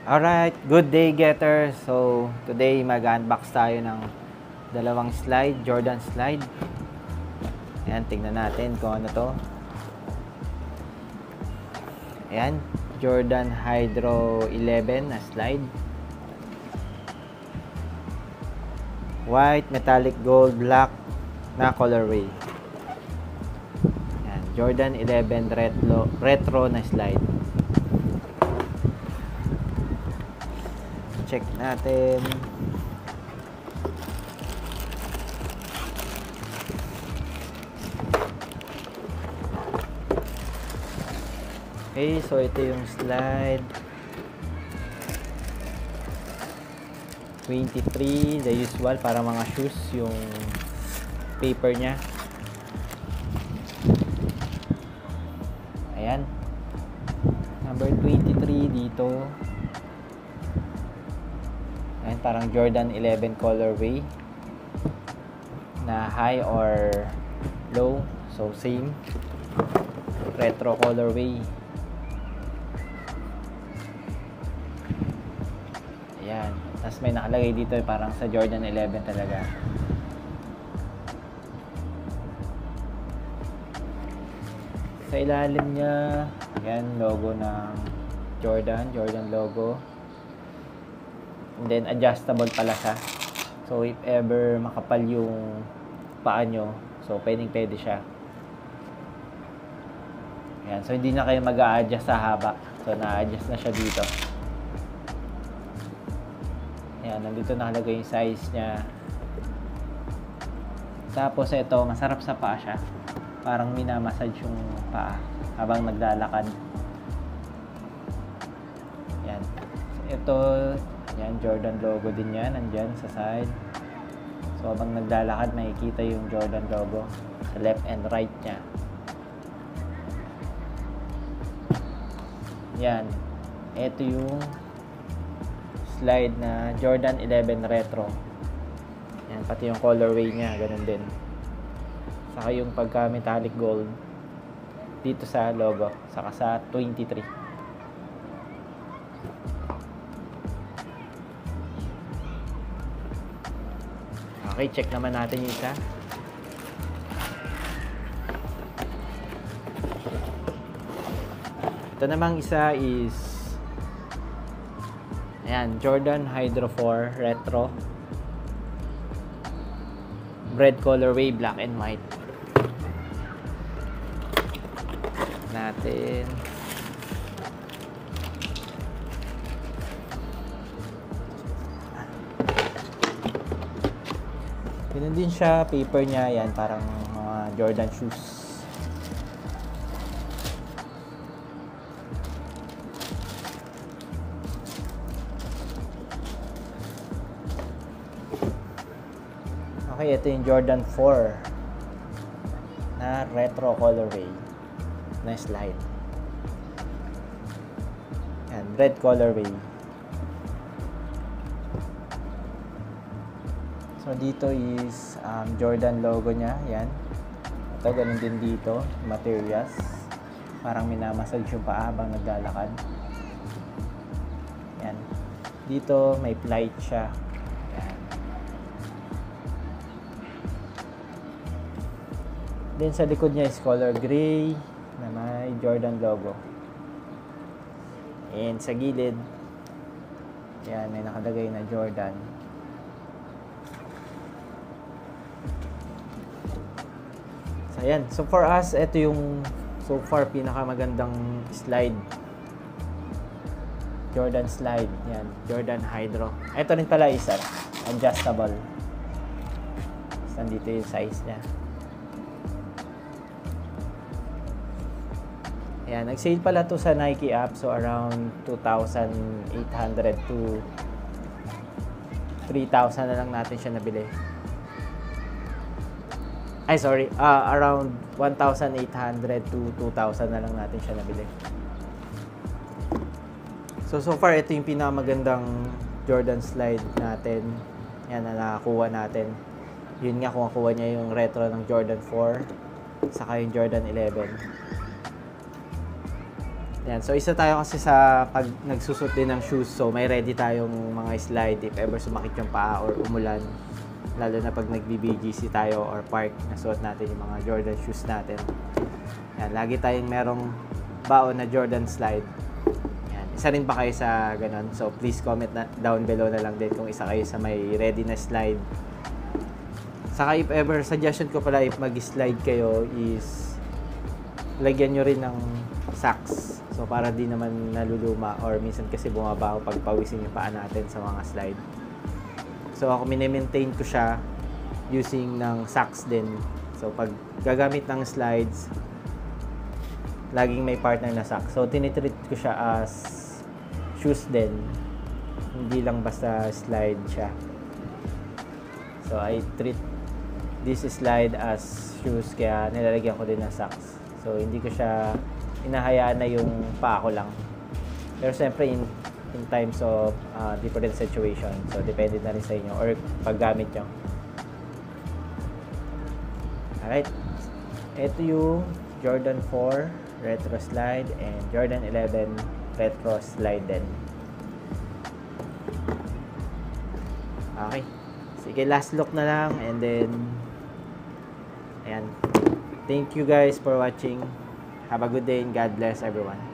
Alright, good day getter. So, today mag-unbox tayo ng dalawang slide, Jordan slide. Ayan, tingnan natin kung ano to. Ayan, Jordan Hydro 11 na slide. White, metallic gold, black na colorway. Ayan, Jordan 11 retro na slide. Check natin. Okay, so ito yung slide 23, the usual para mga shoes, yung paper nya. Ayan, number 23 dito. Ayan, parang Jordan 11 colorway na high or low, so same retro colorway. Ayan, tapos may nakalagay dito parang sa Jordan 11 talaga. Sa ilalim niya, ayan, logo ng Jordan logo. And then adjustable pala siya. So if ever makapal yung paa nyo, so pwede siya. Ayan, so hindi na kayo mag-a-adjust sa haba. So na-adjust na siya dito. Ayan, nandito nakalagay yung size niya. Tapos ito, masarap sa paa siya. Parang minamassage yung paa habang naglalakad. Ayan. So ito, yan, Jordan logo din yan, nandyan sa side. So habang naglalakad, makikita yung Jordan logo sa left and right niya. Yan, ito yung slide na Jordan 11 retro. Yan, pati yung colorway niya, ganun din. Saka yung pagka metallic gold dito sa logo, saka sa 23. Okay, check naman natin yung isa. Ito namang isa is ayan, Jordan Hydro 4 retro, red colorway, black and white. Natin. Ganun din siya, paper niya, yan, parang mga Jordan shoes. Okay, ito yung Jordan 4 na retro colorway na slide. Yan, red colorway. So dito is Jordan logo niya, yan. Ito, ganun din dito, materials. Parang minamassage yung paa habang naglalakad. Yan. Dito may plight siya. Yan. Then sa likod niya is color gray na may Jordan logo. And sa gilid, yan, may nakalagay na Jordan. Ayan, so for us, ito yung so far pinakamagandang slide. Jordan slide, yan, Jordan Hydro. Ito rin pala isa, adjustable. Nandito yung size niya. Ayan, nag-sale pala to sa Nike app, so around 2,800 to 3,000 na lang natin siya nabili. Ay, sorry. Around 1,800 to 2,000 na lang natin siya nabili. So far, ito yung pinakamagandang Jordan slide natin. Yan na nakakuha natin. Yun nga, kung nakuha niya yung retro ng Jordan 4, saka yung Jordan 11. Yan. So, isa tayo kasi sa pag nagsusot din ng shoes. So, may ready tayong mga slide if ever sumakit yung paa or umulan. Lalo na pag nagbi-BGC tayo or park, nasuot natin yung mga Jordan shoes natin. Yan. Lagi tayong merong baon na Jordan slide. Yan. Isa rin ba kayo sa ganun? So, please comment down below na lang din kung isa kayo sa may ready na slide. Saka if ever, suggestion ko pala if mag-slide kayo is lagyan nyo rin ng socks. So, para di naman naluluma or minsan kasi bumabaho pag pawisin yung paa natin sa mga slide. So, ako mini-maintain ko siya using ng socks din. So, pag gagamit ng slides, laging may partner na socks. So, tinitreat ko siya as shoes din. Hindi lang basta slide siya. So, I treat this slide as shoes kaya nilalagyan ko din ng socks. So, hindi ko siya inahayaan na yung paa ko lang. Pero siyempre, in times of different situation. So, depende na rin sa inyo or paggamit nyo. Alright. Ito yung Jordan 4 Retro Slide and Jordan 11 Retro Slide din. Okay. Sige, last look na lang and then ayan. Thank you guys for watching. Have a good day and God bless everyone.